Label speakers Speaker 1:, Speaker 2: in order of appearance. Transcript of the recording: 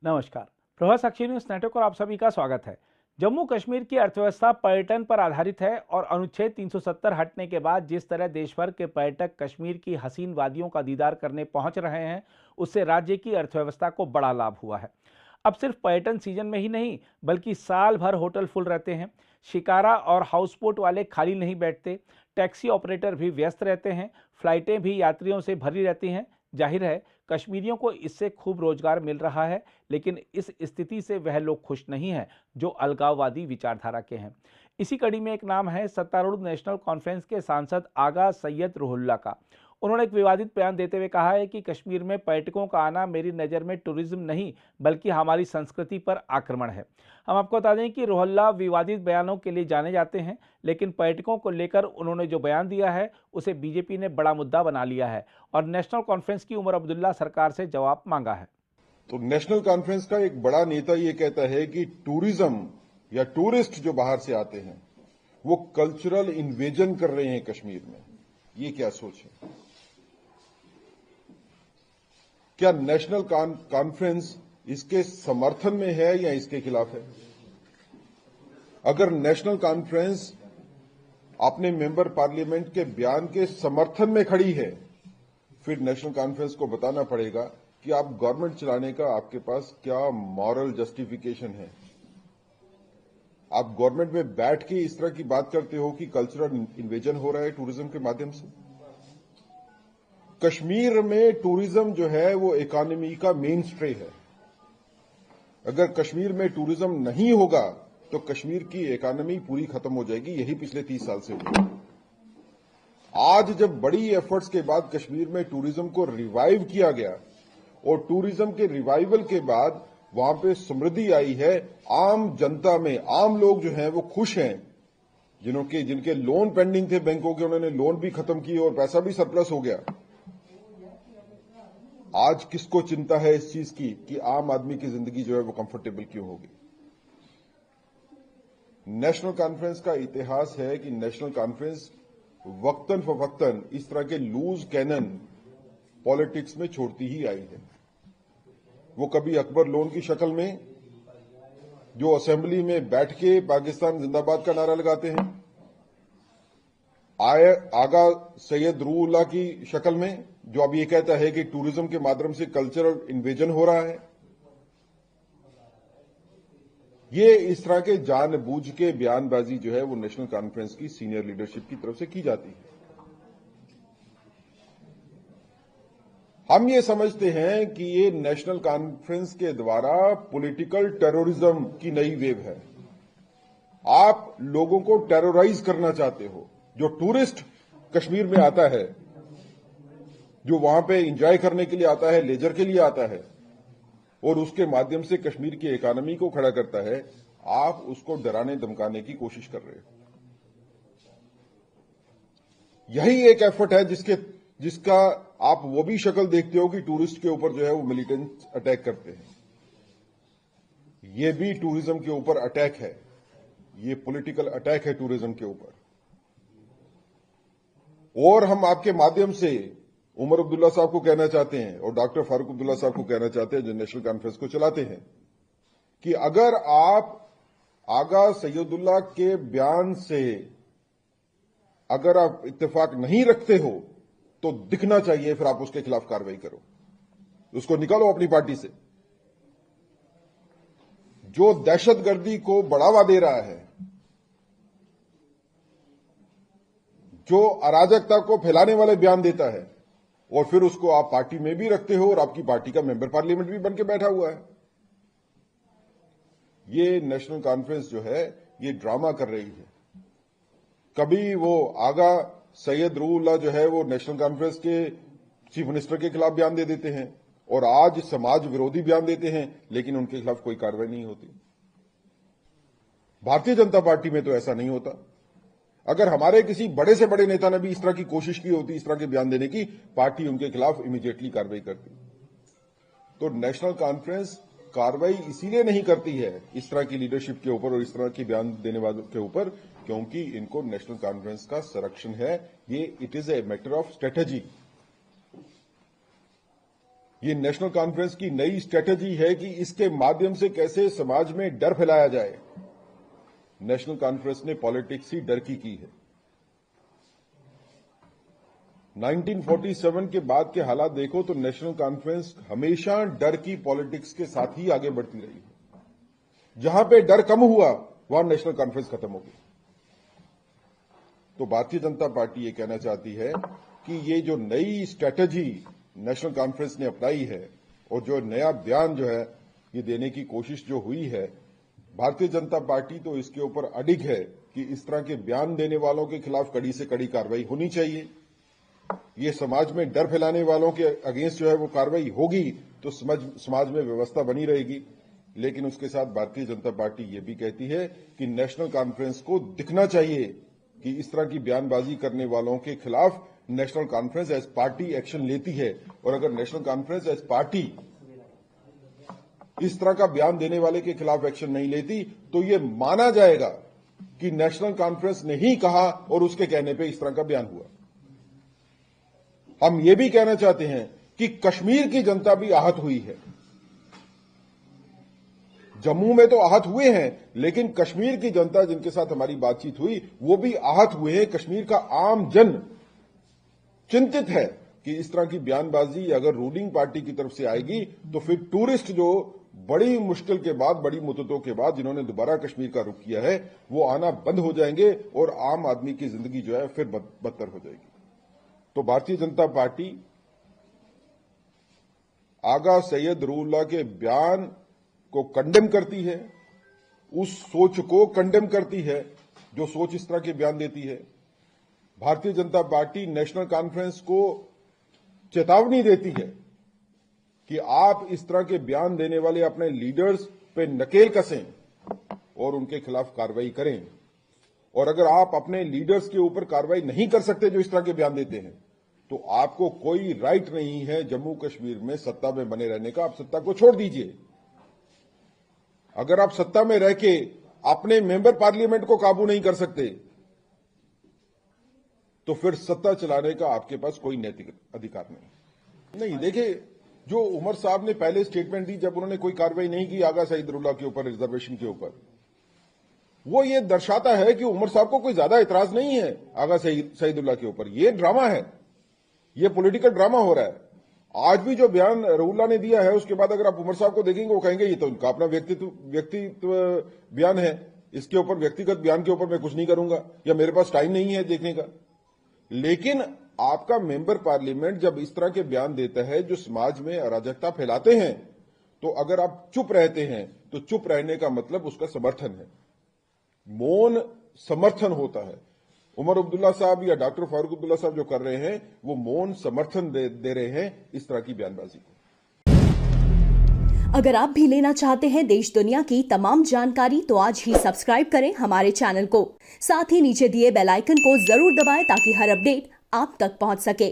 Speaker 1: नमस्कार। प्रभात साक्षी news network और आप सभी का स्वागत है। जम्मू कश्मीर की अर्थव्यवस्था पर्यटन पर आधारित है और अनुच्छेद 370 हटने के बाद जिस तरह देश भर के पर्यटक कश्मीर की हसीन वादियों का दीदार करने पहुंच रहे हैं, उससे राज्य की अर्थव्यवस्था को बड़ा लाभ हुआ है। अब सिर्फ पर्यटन सीजन में ही नहीं, बल्कि साल भर होटल फुल रहते हैं। शिकारा और हाउस बोट वाले खाली नहीं बैठते। टैक्सी ऑपरेटर भी व्यस्त रहते हैं। फ्लाइटें भी यात्रियों से भरी रहती हैं। जाहिर है, कश्मीरियों को इससे खूब रोजगार मिल रहा है, लेकिन इस स्थिति से वह लोग खुश नहीं हैं जो अलगाववादी विचारधारा के हैं। इसी कड़ी में एक नाम है सत्तारूढ़ नेशनल कॉन्फ्रेंस के सांसद आगा सैयद रूहुल्ला का। उन्होंने एक विवादित बयान देते हुए कहा है कि कश्मीर में पर्यटकों का आना मेरी नज़र में टूरिज्म नहीं, बल्कि हमारी संस्कृति पर आक्रमण है। हम आपको बता दें कि रूहुल्ला विवादित बयानों के लिए जाने जाते हैं, लेकिन पर्यटकों को लेकर उन्होंने जो बयान दिया है उसे बीजेपी ने बड़ा मुद्दा बना लिया है और नेशनल कॉन्फ्रेंस की उमर अब्दुल्ला सरकार से जवाब मांगा है।
Speaker 2: तो नेशनल कॉन्फ्रेंस का एक बड़ा नेता ये कहता है कि टूरिज्म या टूरिस्ट जो बाहर से आते हैं वो कल्चरल इन्वेजन कर रहे हैं कश्मीर में। ये क्या सोच है? क्या नेशनल कॉन्फ्रेंस इसके समर्थन में है या इसके खिलाफ है? अगर नेशनल कॉन्फ्रेंस अपने मेंबर पार्लियामेंट के बयान के समर्थन में खड़ी है, फिर नेशनल कॉन्फ्रेंस को बताना पड़ेगा कि आप गवर्नमेंट चलाने का आपके पास क्या मॉरल जस्टिफिकेशन है। आप गवर्नमेंट में बैठ के इस तरह की बात करते हो कि कल्चरल इन्वेजन हो रहा है टूरिज्म के माध्यम से। कश्मीर में टूरिज्म जो है वो इकोनॉमी का मेन स्ट्रे है। अगर कश्मीर में टूरिज्म नहीं होगा तो कश्मीर की इकोनॉमी पूरी खत्म हो जाएगी। यही पिछले 30 साल से हुआ। आज जब बड़ी एफर्ट्स के बाद कश्मीर में टूरिज्म को रिवाइव किया गया और टूरिज्म के रिवाइवल के बाद वहां पे समृद्धि आई है, आम जनता में आम लोग जो हैं वो खुश हैं। जिनके लोन पेंडिंग थे बैंकों के, उन्होंने लोन भी खत्म किए और पैसा भी सरप्लस हो गया। आज किसको चिंता है इस चीज की कि आम आदमी की जिंदगी जो है वो कंफर्टेबल क्यों होगी? नेशनल कॉन्फ्रेंस का इतिहास है कि नेशनल कॉन्फ्रेंस वक्तन फवक्तन इस तरह के लूज कैनन पॉलिटिक्स में छोड़ती ही आई है। वो कभी अकबर लोन की शक्ल में जो असेंबली में बैठ के पाकिस्तान जिंदाबाद का नारा लगाते हैं, आगा सैयद रूहुल्ला की शक्ल में जो अब ये कहता है कि टूरिज्म के माध्यम से कल्चरल इन्वेजन हो रहा है। ये इस तरह के जानबूझ के बयानबाजी जो है वो नेशनल कॉन्फ्रेंस की सीनियर लीडरशिप की तरफ से की जाती है। हम ये समझते हैं कि ये नेशनल कॉन्फ्रेंस के द्वारा पॉलिटिकल टेररिज्म की नई वेव है। आप लोगों को टेरराइज करना चाहते हो। जो टूरिस्ट कश्मीर में आता है, जो वहां पे एंजॉय करने के लिए आता है, लेजर के लिए आता है और उसके माध्यम से कश्मीर की इकोनॉमी को खड़ा करता है, आप उसको डराने धमकाने की कोशिश कर रहे हो। यही एक एफर्ट है जिसका आप वो भी शक्ल देखते हो कि टूरिस्ट के ऊपर जो है वो मिलिटेंट अटैक करते हैं। ये भी टूरिज्म के ऊपर अटैक है। ये पॉलिटिकल अटैक है टूरिज्म के ऊपर। और हम आपके माध्यम से उमर अब्दुल्ला साहब को कहना चाहते हैं और डॉक्टर फारूक अब्दुल्ला साहब को कहना चाहते हैं जो नेशनल कॉन्फ्रेंस को चलाते हैं कि अगर आप आगा सैयदुल्ला के बयान से अगर आप इत्तेफाक नहीं रखते हो तो दिखना चाहिए, फिर आप उसके खिलाफ कार्रवाई करो, उसको निकालो अपनी पार्टी से। जो दहशतगर्दी को बढ़ावा दे रहा है, जो अराजकता को फैलाने वाले बयान देता है और फिर उसको आप पार्टी में भी रखते हो और आपकी पार्टी का मेंबर पार्लियामेंट भी बन के बैठा हुआ है। ये नेशनल कॉन्फ्रेंस जो है ये ड्रामा कर रही है। कभी वो आगा सैयद रूहुल्ला जो है वो नेशनल कॉन्फ्रेंस के चीफ मिनिस्टर के खिलाफ बयान दे देते हैं और आज समाज विरोधी बयान देते हैं, लेकिन उनके खिलाफ कोई कार्रवाई नहीं होती। भारतीय जनता पार्टी में तो ऐसा नहीं होता। अगर हमारे किसी बड़े से बड़े नेता ने भी इस तरह की कोशिश की होती, इस तरह के बयान देने की, पार्टी उनके खिलाफ इमीडिएटली कार्रवाई करती। तो नेशनल कॉन्फ्रेंस कार्रवाई इसीलिए नहीं करती है इस तरह की लीडरशिप के ऊपर और इस तरह की बयान देने वालों के ऊपर, क्योंकि इनको नेशनल कॉन्फ्रेंस का संरक्षण है। ये it is a matter of strategy. ये नेशनल कॉन्फ्रेंस की नई स्ट्रेटेजी है कि इसके माध्यम से कैसे समाज में डर फैलाया जाए। नेशनल कॉन्फ्रेंस ने पॉलिटिक्स ही डर की है। 1947 के बाद के हालात देखो तो नेशनल कॉन्फ्रेंस हमेशा डर की पॉलिटिक्स के साथ ही आगे बढ़ती रही है। जहां पे डर कम हुआ वहां नेशनल कॉन्फ्रेंस खत्म हो गई। तो भारतीय जनता पार्टी ये कहना चाहती है कि ये जो नई स्ट्रेटेजी नेशनल कॉन्फ्रेंस ने अपनाई है और जो नया बयान जो है ये देने की कोशिश जो हुई है, भारतीय जनता पार्टी तो इसके ऊपर अडिग है कि इस तरह के बयान देने वालों के खिलाफ कड़ी से कड़ी कार्रवाई होनी चाहिए। ये समाज में डर फैलाने वालों के अगेंस्ट जो है वो कार्रवाई होगी तो समाज में व्यवस्था बनी रहेगी। लेकिन उसके साथ भारतीय जनता पार्टी ये भी कहती है कि नेशनल कॉन्फ्रेंस को दिखना चाहिए कि इस तरह की बयानबाजी करने वालों के खिलाफ National Conference as party action लेती है। और अगर नेशनल कॉन्फ्रेंस एज पार्टी इस तरह का बयान देने वाले के खिलाफ एक्शन नहीं लेती तो ये माना जाएगा कि नेशनल कॉन्फ्रेंस ने ही कहा और उसके कहने पे इस तरह का बयान हुआ। हम ये भी कहना चाहते हैं कि कश्मीर की जनता भी आहत हुई है। जम्मू में तो आहत हुए हैं, लेकिन कश्मीर की जनता जिनके साथ हमारी बातचीत हुई वो भी आहत हुए हैं। कश्मीर का आम जन चिंतित है कि इस तरह की बयानबाजी अगर रूलिंग पार्टी की तरफ से आएगी तो फिर टूरिस्ट जो बड़ी मुश्किल के बाद, बड़ी मुद्दतों के बाद जिन्होंने दोबारा कश्मीर का रुख किया है वो आना बंद हो जाएंगे और आम आदमी की जिंदगी जो है फिर बदतर हो जाएगी। तो भारतीय जनता पार्टी आगा सैयद रूहुल्लाह के बयान को कंडेम करती है, उस सोच को कंडेम करती है जो सोच इस तरह के बयान देती है। Bharatiya Janata party national conference को चेतावनी देती है कि आप इस तरह के बयान देने वाले अपने लीडर्स पे नकेल कसें और उनके खिलाफ कार्रवाई करें। और अगर आप अपने लीडर्स के ऊपर कार्रवाई नहीं कर सकते जो इस तरह के बयान देते हैं तो आपको कोई राइट नहीं है जम्मू कश्मीर में सत्ता में बने रहने का। आप सत्ता को छोड़ दीजिए। अगर आप सत्ता में रह के अपने मेंबर पार्लियामेंट को काबू नहीं कर सकते तो फिर सत्ता चलाने का आपके पास कोई नैतिक अधिकार नहीं। देखिए, जो उमर साहब ने पहले स्टेटमेंट दी जब उन्होंने कोई कार्रवाई नहीं की आगा सईद रूहुल्लाह के ऊपर, रिजर्वेशन के ऊपर, वो ये दर्शाता है कि उमर साहब को कोई ज्यादा इतराज नहीं है आगा सईदुल्लाह के ऊपर। ये ड्रामा है, ये पॉलिटिकल ड्रामा हो रहा है। आज भी जो बयान रूहुल्लाह ने दिया है उसके बाद अगर आप उमर साहब को देखेंगे वो कहेंगे ये तो उनका अपना व्यक्तित्व बयान है, इसके ऊपर व्यक्तिगत बयान के ऊपर मैं कुछ नहीं करूंगा या मेरे पास टाइम नहीं है देखने का। लेकिन आपका मेंबर पार्लियामेंट जब इस तरह के बयान देता है जो समाज में अराजकता फैलाते हैं तो अगर आप चुप रहते हैं तो चुप रहने का मतलब उसका समर्थन है, मौन समर्थन होता है। उमर अब्दुल्ला साहब या डॉक्टर फारूक अब्दुल्ला साहब जो कर रहे हैं वो मौन समर्थन दे रहे हैं इस तरह की बयानबाजी को।
Speaker 3: अगर आप भी लेना चाहते हैं देश दुनिया की तमाम जानकारी तो आज ही सब्सक्राइब करें हमारे चैनल को। साथ ही नीचे दिए बेल आइकन को जरूर दबाएं ताकि हर अपडेट आप तक पहुंच सके।